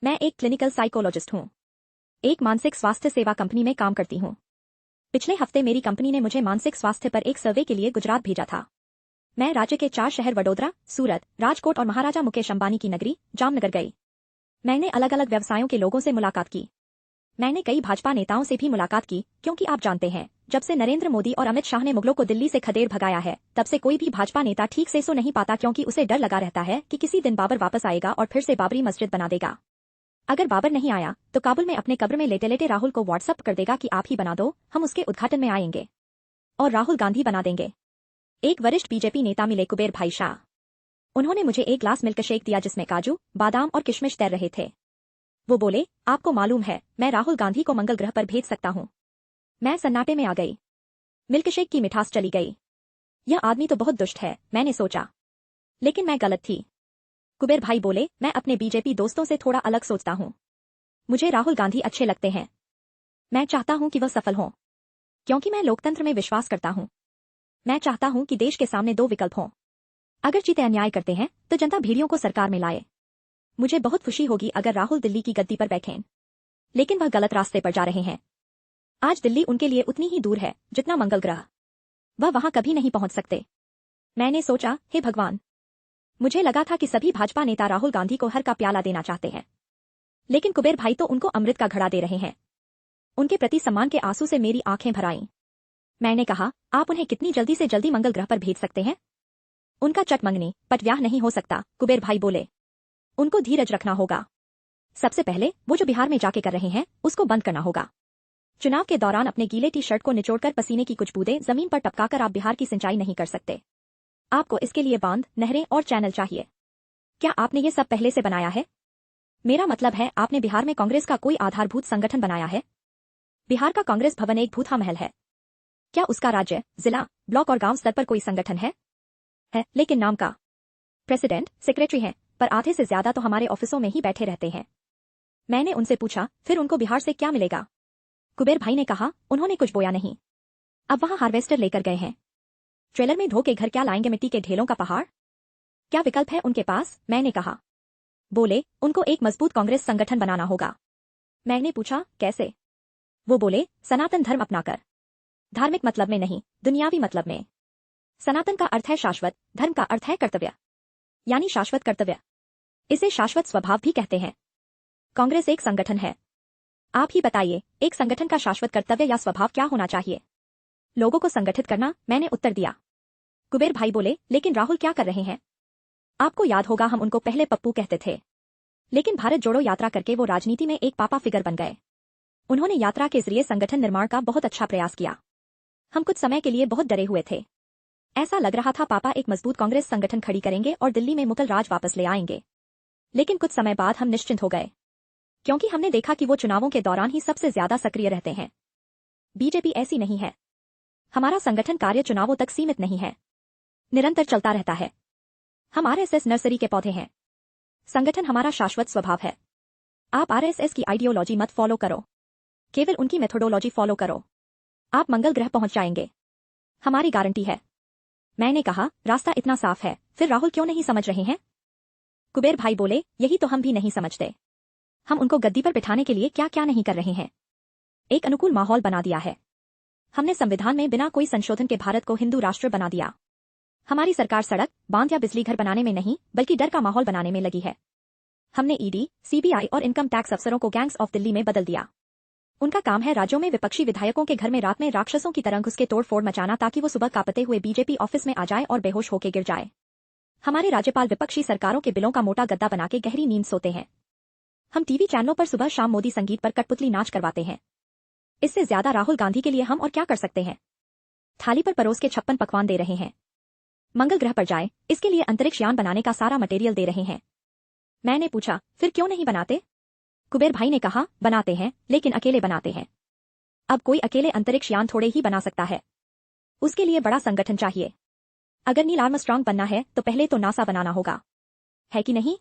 मैं एक clinical psychologist हूँ। एक मानसिक स्वास्थ्य सेवा कंपनी में काम करती हूँ। पिछले हफ्ते मेरी कंपनी ने मुझे मानसिक स्वास्थ्य पर एक सर्वे के लिए गुजरात भेजा था। मैं राज्य के 4 शहर वडोदरा, सूरत, राजकोट और महाराजा मुकेश अंबानी की नगरी जामनगर गई। मैंने अलग अलग व्यवसायों के लोगों से मुलाकात की। मैंने कई भाजपा नेताओं से भी मुलाकात की, क्योंकि आप जानते हैं, जब से नरेंद्र मोदी और अमित शाह ने मुगलों को दिल्ली से खदेड़ भगाया है, तब से कोई भी भाजपा नेता ठीक से सो नहीं पाता, क्योंकि उसे डर लगा रहता है कि किसी दिन बाबर वापस आएगा और फिर से बाबरी मस्जिद बना देगा। अगर बाबर नहीं आया तो काबुल में अपने कब्र में लेटे लेटे राहुल को व्हाट्सएप कर देगा कि आप ही बना दो, हम उसके उद्घाटन में आएंगे और राहुल गांधी बना देंगे। एक वरिष्ठ बीजेपी नेता मिले, कुबेर भाई शाह। उन्होंने मुझे एक ग्लास मिल्क शेक दिया जिसमें काजू, बादाम और किशमिश तैर रहे थे। वो बोले, आपको मालूम है, मैं राहुल गांधी को मंगल ग्रह पर भेज सकता हूँ। मैं सन्नाटे में आ गई। मिल्कशेक की मिठास चली गई। यह आदमी तो बहुत दुष्ट है, मैंने सोचा। लेकिन मैं गलत थी। कुबेर भाई बोले, मैं अपने बीजेपी दोस्तों से थोड़ा अलग सोचता हूँ। मुझे राहुल गांधी अच्छे लगते हैं। मैं चाहता हूँ कि वह सफल हों, क्योंकि मैं लोकतंत्र में विश्वास करता हूँ। मैं चाहता हूँ कि देश के सामने 2 विकल्प हों। अगर चीते अन्याय करते हैं तो जनता भेड़ियों को सरकार में लाए। मुझे बहुत खुशी होगी अगर राहुल दिल्ली की गद्दी पर बैठें। लेकिन वह गलत रास्ते पर जा रहे हैं। आज दिल्ली उनके लिए उतनी ही दूर है जितना मंगल ग्रह। वह वहां कभी नहीं पहुंच सकते। मैंने सोचा, हे भगवान। मुझे लगा था कि सभी भाजपा नेता राहुल गांधी को हर का प्याला देना चाहते हैं, लेकिन कुबेर भाई तो उनको अमृत का घड़ा दे रहे हैं। उनके प्रति सम्मान के आंसू से मेरी आंखें भर आईं। मैंने कहा, आप उन्हें कितनी जल्दी से जल्दी मंगल ग्रह पर भेज सकते हैं? उनका चटमंगनी पटव्याह नहीं हो सकता, कुबेर भाई बोले। उनको धीरज रखना होगा। सबसे पहले वो जो बिहार में जाके कर रहे हैं उसको बंद करना होगा। चुनाव के दौरान अपने गीले टी शर्ट को निचोड़कर पसीने की कुछ बूंदें जमीन पर टपकाकर आप बिहार की सिंचाई नहीं कर सकते। आपको इसके लिए बांध, नहरें और चैनल चाहिए। क्या आपने ये सब पहले से बनाया है? मेरा मतलब है, आपने बिहार में कांग्रेस का कोई आधारभूत संगठन बनाया है? बिहार का कांग्रेस भवन एक भूथा महल है। क्या उसका राज्य, जिला, ब्लॉक और गांव स्तर पर कोई संगठन है? लेकिन नाम का प्रेसिडेंट, सेक्रेटरी हैं, पर आधे से ज्यादा तो हमारे ऑफिसों में ही बैठे रहते हैं। मैंने उनसे पूछा, फिर उनको बिहार से क्या मिलेगा? कुबेर भाई ने कहा, उन्होंने कुछ बोया नहीं। अब वहां हार्वेस्टर लेकर गए हैं। ट्रेलर में ढो के घर क्या लाएंगे, मिट्टी के ढेलों का पहाड़? क्या विकल्प है उनके पास? मैंने कहा। बोले, उनको एक मजबूत कांग्रेस संगठन बनाना होगा। मैंने पूछा, कैसे? वो बोले, सनातन धर्म अपनाकर। धार्मिक मतलब में नहीं, दुनियावी मतलब में। सनातन का अर्थ है शाश्वत, धर्म का अर्थ है कर्तव्य, यानी शाश्वत कर्तव्य। इसे शाश्वत स्वभाव भी कहते हैं। कांग्रेस एक संगठन है। आप ही बताइए, एक संगठन का शाश्वत कर्तव्य या स्वभाव क्या होना चाहिए? लोगों को संगठित करना, मैंने उत्तर दिया। कुबेर भाई बोले, लेकिन राहुल क्या कर रहे हैं? आपको याद होगा, हम उनको पहले पप्पू कहते थे, लेकिन भारत जोड़ो यात्रा करके वो राजनीति में एक पापा फिगर बन गए। उन्होंने यात्रा के जरिए संगठन निर्माण का बहुत अच्छा प्रयास किया। हम कुछ समय के लिए बहुत डरे हुए थे। ऐसा लग रहा था पापा एक मजबूत कांग्रेस संगठन खड़ी करेंगे और दिल्ली में मुगल राज वापस ले आएंगे। लेकिन कुछ समय बाद हम निश्चिंत हो गए, क्योंकि हमने देखा कि वो चुनावों के दौरान ही सबसे ज्यादा सक्रिय रहते हैं। बीजेपी ऐसी नहीं है। हमारा संगठन कार्य चुनावों तक सीमित नहीं है, निरंतर चलता रहता है। हम आरएसएस नर्सरी के पौधे हैं। संगठन हमारा शाश्वत स्वभाव है। आप आरएसएस की आइडियोलॉजी मत फॉलो करो, केवल उनकी मेथोडोलॉजी फॉलो करो। आप मंगल ग्रह पहुंच जाएंगे, हमारी गारंटी है। मैंने कहा, रास्ता इतना साफ है, फिर राहुल क्यों नहीं समझ रहे हैं? कुबेर भाई बोले, यही तो हम भी नहीं समझते। हम उनको गद्दी पर बिठाने के लिए क्या क्या नहीं कर रहे हैं। एक अनुकूल माहौल बना दिया है। हमने संविधान में बिना कोई संशोधन के भारत को हिंदू राष्ट्र बना दिया। हमारी सरकार सड़क, बांध या बिजली घर बनाने में नहीं, बल्कि डर का माहौल बनाने में लगी है। हमने ईडी, सीबीआई और इनकम टैक्स अफसरों को गैंग्स ऑफ दिल्ली में बदल दिया। उनका काम है राज्यों में विपक्षी विधायकों के घर में रात में राक्षसों की तरह घुस के तोड़फोड़ मचाना, ताकि वो सुबह कांपते हुए बीजेपी ऑफिस में आ जाए और बेहोश होकर गिर जाए। हमारे राज्यपाल विपक्षी सरकारों के बिलों का मोटा गद्दा बना के गहरी नींद सोते हैं। हम टीवी चैनलों पर सुबह शाम मोदी संगीत पर कठपुतली नाच करवाते हैं। इससे ज्यादा राहुल गांधी के लिए हम और क्या कर सकते हैं? थाली पर परोस के 56 पकवान दे रहे हैं। मंगल ग्रह पर जाए, इसके लिए अंतरिक्ष यान बनाने का सारा मटेरियल दे रहे हैं। मैंने पूछा, फिर क्यों नहीं बनाते? कुबेर भाई ने कहा, बनाते हैं, लेकिन अकेले बनाते हैं। अब कोई अकेले अंतरिक्ष यान थोड़े ही बना सकता है। उसके लिए बड़ा संगठन चाहिए। अगर नील आर्मस्ट्रांग बनना है तो पहले तो नासा बनाना होगा, है कि नहीं?